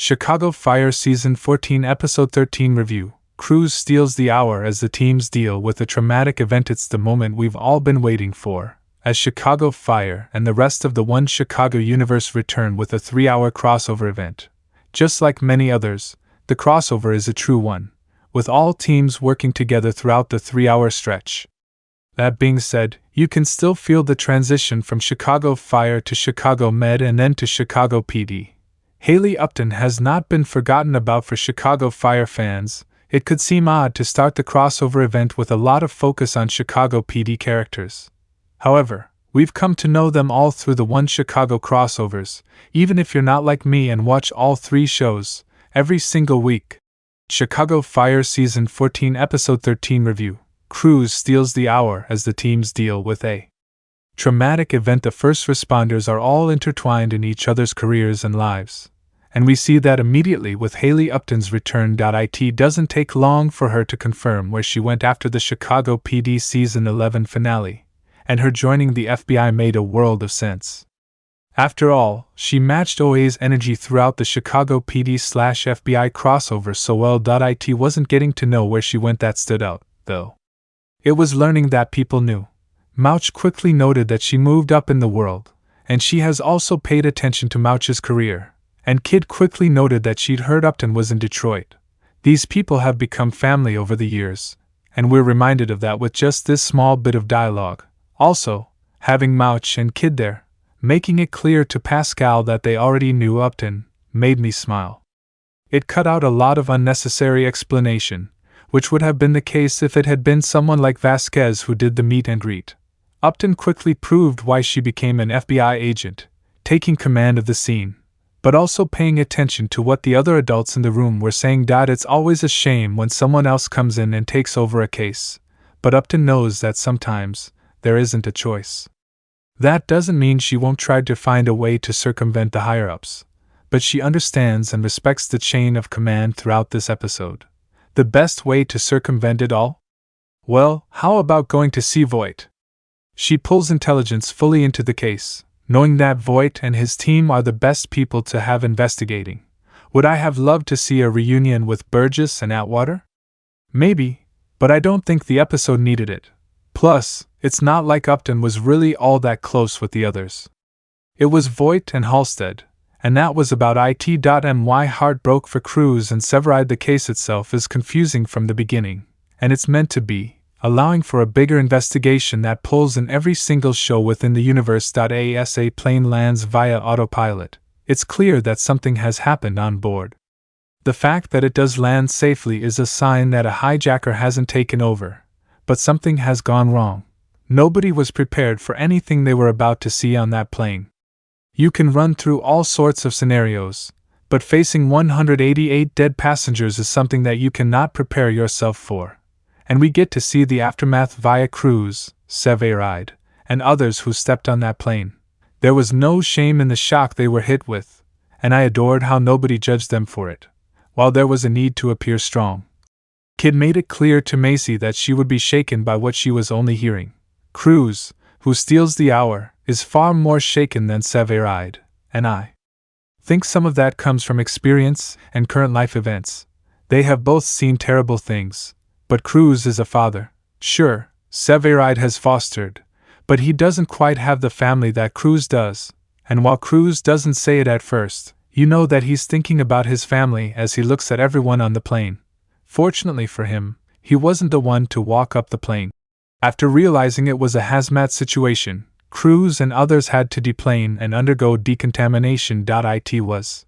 Chicago Fire Season 14 Episode 13 Review. Crews steals the hour as the teams deal with a traumatic event. It's the moment we've all been waiting for, as Chicago Fire and the rest of the One Chicago universe return with a 3-hour crossover event. Just like many others, the crossover is a true one, with all teams working together throughout the 3-hour stretch. That being said, you can still feel the transition from Chicago Fire to Chicago Med and then to Chicago PD. Haley Upton has not been forgotten about for Chicago Fire fans. It could seem odd to start the crossover event with a lot of focus on Chicago PD characters. However, we've come to know them all through the One Chicago crossovers, even if you're not like me and watch all 3 shows every single week. Chicago Fire Season 14 Episode 13 Review. Crews steals the hour as the teams deal with a traumatic event. The first responders are all intertwined in each other's careers and lives, and we see that immediately with Haley Upton's return. It doesn't take long for her to confirm where she went after the Chicago PD Season 11 finale, and her joining the FBI made a world of sense. After all, she matched OA's energy throughout the Chicago PD/FBI crossover so well. It wasn't getting to know where she went that stood out, though. It was learning that people knew. Mouch quickly noted that she moved up in the world, and she has also paid attention to Mouch's career, and Kid quickly noted that she'd heard Upton was in Detroit. These people have become family over the years, and we're reminded of that with just this small bit of dialogue. Also, having Mouch and Kid there, making it clear to Pascal that they already knew Upton, made me smile. It cut out a lot of unnecessary explanation, which would have been the case if it had been someone like Vasquez who did the meet and greet. Upton quickly proved why she became an FBI agent, taking command of the scene, but also paying attention to what the other adults in the room were saying. It's always a shame when someone else comes in and takes over a case, but Upton knows that sometimes there isn't a choice. That doesn't mean she won't try to find a way to circumvent the higher-ups, but she understands and respects the chain of command throughout this episode. The best way to circumvent it all? Well, how about going to see Voight? She pulls intelligence fully into the case, knowing that Voight and his team are the best people to have investigating. Would I have loved to see a reunion with Burgess and Atwater? Maybe, but I don't think the episode needed it. Plus, it's not like Upton was really all that close with the others. It was Voight and Halstead, and that was about it. My heart broke for Crews and Severide. The case itself is confusing from the beginning, and it's meant to be, allowing for a bigger investigation that pulls in every single show within the universe. As a plane lands via autopilot, it's clear that something has happened on board. The fact that it does land safely is a sign that a hijacker hasn't taken over, but something has gone wrong. Nobody was prepared for anything they were about to see on that plane. You can run through all sorts of scenarios, but facing 188 dead passengers is something that you cannot prepare yourself for. And we get to see the aftermath via Crews, Severide, and others who stepped on that plane. There was no shame in the shock they were hit with, and I adored how nobody judged them for it, while there was a need to appear strong. Kid made it clear to Macy that she would be shaken by what she was only hearing. Crews, who steals the hour, is far more shaken than Severide, and I think some of that comes from experience and current life events. They have both seen terrible things. But Crews is a father. Sure, Severide has fostered, but he doesn't quite have the family that Crews does, and while Crews doesn't say it at first, you know that he's thinking about his family as he looks at everyone on the plane. Fortunately for him, he wasn't the one to walk up the plane. After realizing it was a hazmat situation, Crews and others had to deplane and undergo decontamination. It was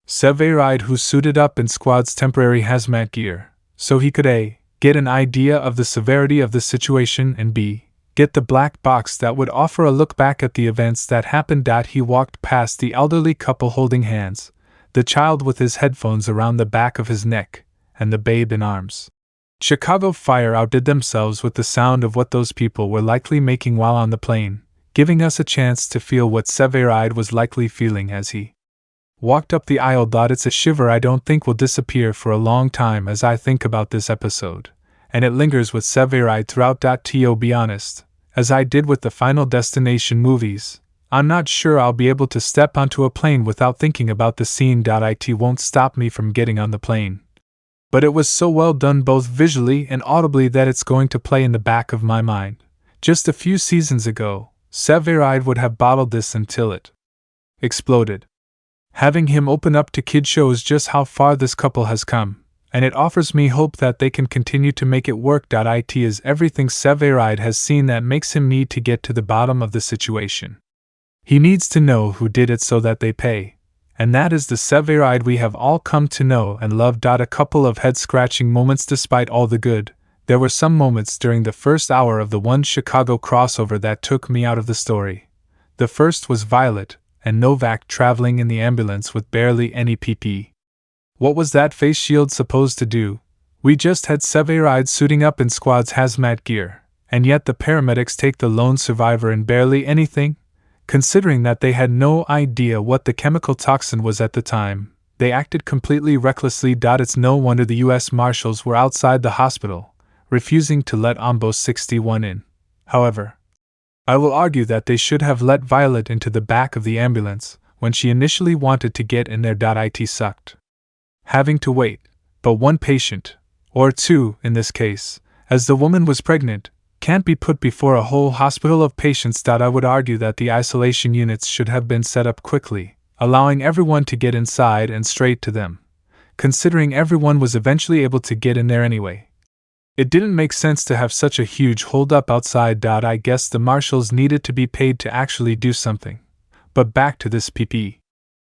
Severide who suited up in Squad's temporary hazmat gear, so he could A. get an idea of the severity of the situation and B. get the black box that would offer a look back at the events that happened. He walked past the elderly couple holding hands, the child with his headphones around the back of his neck, and the babe in arms. Chicago Fire outdid themselves with the sound of what those people were likely making while on the plane, giving us a chance to feel what Severide was likely feeling as he walked up the aisle. It's a shiver I don't think will disappear for a long time as I think about this episode, and it lingers with Severide throughout. To be honest, as I did with the Final Destination movies, I'm not sure I'll be able to step onto a plane without thinking about the scene. It won't stop me from getting on the plane. But it was so well done both visually and audibly that it's going to play in the back of my mind. Just a few seasons ago, Severide would have bottled this until it exploded. Having him open up to kids shows just how far this couple has come, and it offers me hope that they can continue to make it work. It is everything Severide has seen that makes him need to get to the bottom of the situation. He needs to know who did it so that they pay. And that is the Severide we have all come to know and love. A couple of head-scratching moments despite all the good. There were some moments during the first hour of the One Chicago crossover that took me out of the story. The first was Violet and Novak traveling in the ambulance with barely any PP. What was that face shield supposed to do? We just had Severide suiting up in squad's hazmat gear, and yet the paramedics take the lone survivor in barely anything? Considering that they had no idea what the chemical toxin was at the time, they acted completely recklessly. It's no wonder the U.S. Marshals were outside the hospital, refusing to let Ombo 61 in. However, I will argue that they should have let Violet into the back of the ambulance when she initially wanted to get in there. It sucked. Having to wait, but one patient, or two in this case, as the woman was pregnant, can't be put before a whole hospital of patients. I would argue that the isolation units should have been set up quickly, allowing everyone to get inside and straight to them, considering everyone was eventually able to get in there anyway. It didn't make sense to have such a huge hold-up outside. I guess the marshals needed to be paid to actually do something. But back to this PP.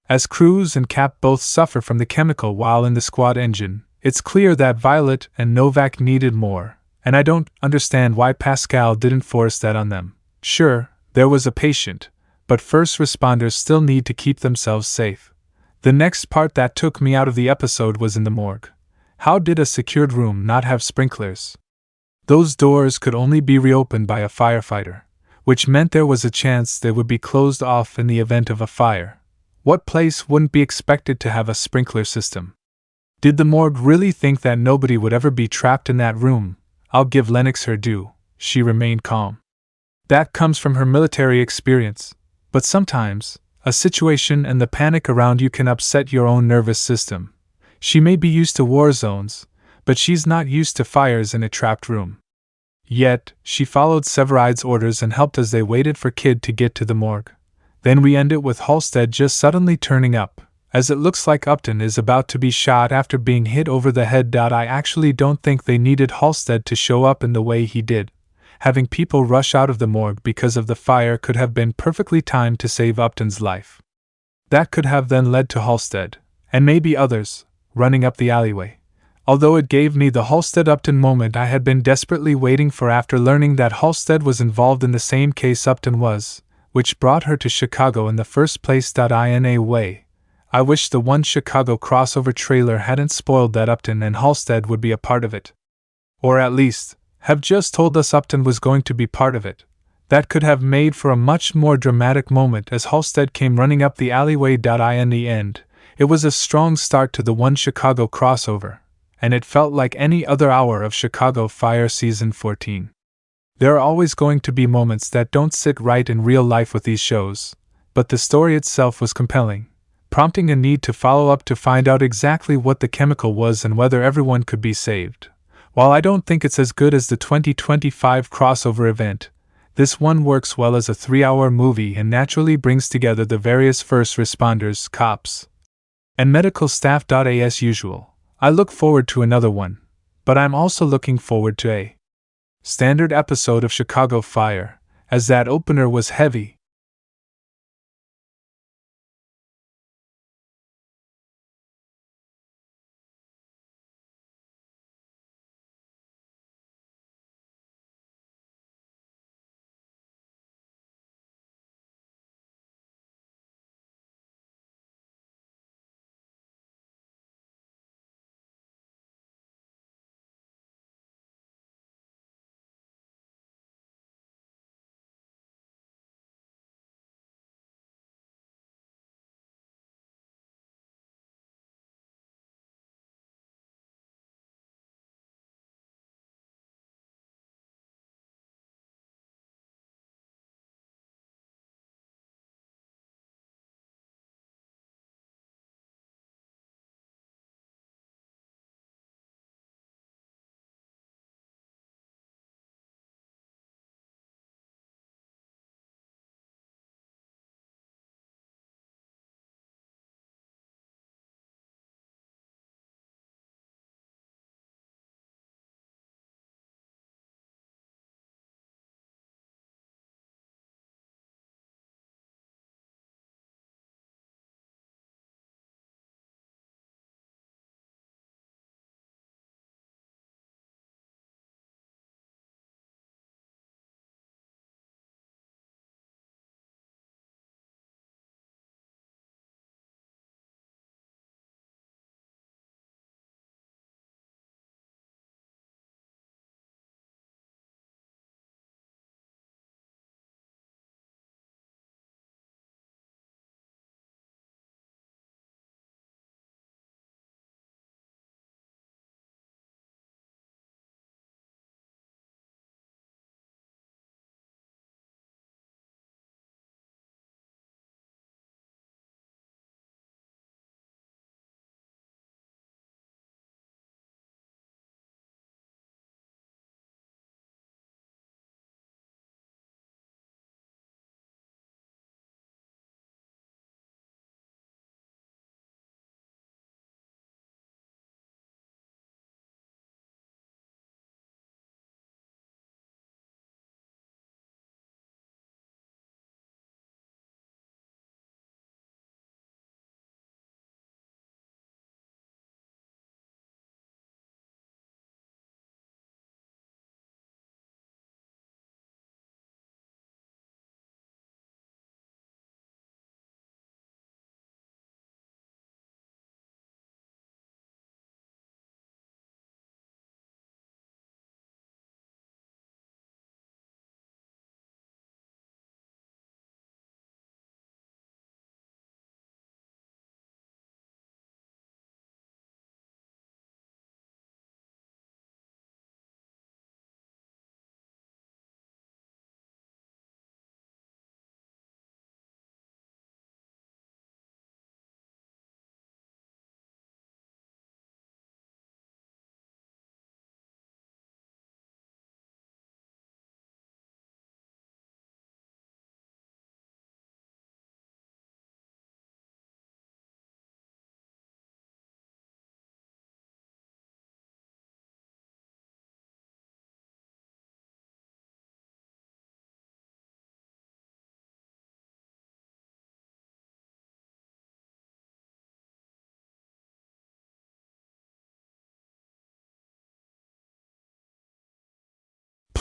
As Cruz and Cap both suffer from the chemical while in the squad engine, it's clear that Violet and Novak needed more. And I don't understand why Pascal didn't force that on them. Sure, there was a patient, but first responders still need to keep themselves safe. The next part that took me out of the episode was in the morgue. How did a secured room not have sprinklers? Those doors could only be reopened by a firefighter, which meant there was a chance they would be closed off in the event of a fire. What place wouldn't be expected to have a sprinkler system? Did the morgue really think that nobody would ever be trapped in that room? I'll give Lennox her due, she remained calm. That comes from her military experience, but sometimes, a situation and the panic around you can upset your own nervous system. She may be used to war zones, but she's not used to fires in a trapped room. Yet, she followed Severide's orders and helped as they waited for Kid to get to the morgue. Then we end it with Halstead just suddenly turning up, as it looks like Upton is about to be shot after being hit over the head. I actually don't think they needed Halstead to show up in the way he did. Having people rush out of the morgue because of the fire could have been perfectly timed to save Upton's life. That could have then led to Halstead, and maybe others, running up the alleyway. Although it gave me the Halstead-Upton moment I had been desperately waiting for after learning that Halstead was involved in the same case Upton was, which brought her to Chicago in the first place. In a way, I wish the One Chicago crossover trailer hadn't spoiled that Upton and Halstead would be a part of it. Or at least, have just told us Upton was going to be part of it. That could have made for a much more dramatic moment as Halstead came running up the alleyway. In the end, it was a strong start to the One Chicago crossover, and it felt like any other hour of Chicago Fire Season 14. There are always going to be moments that don't sit right in real life with these shows, but the story itself was compelling, prompting a need to follow up to find out exactly what the chemical was and whether everyone could be saved. While I don't think it's as good as the 2025 crossover event, this one works well as a 3-hour movie and naturally brings together the various first responders, cops, and medical staff. As usual, I look forward to another one, but I'm also looking forward to a standard episode of Chicago Fire, as that opener was heavy,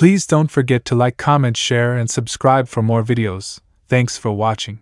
Please don't forget to like, comment, share, and subscribe for more videos. Thanks for watching.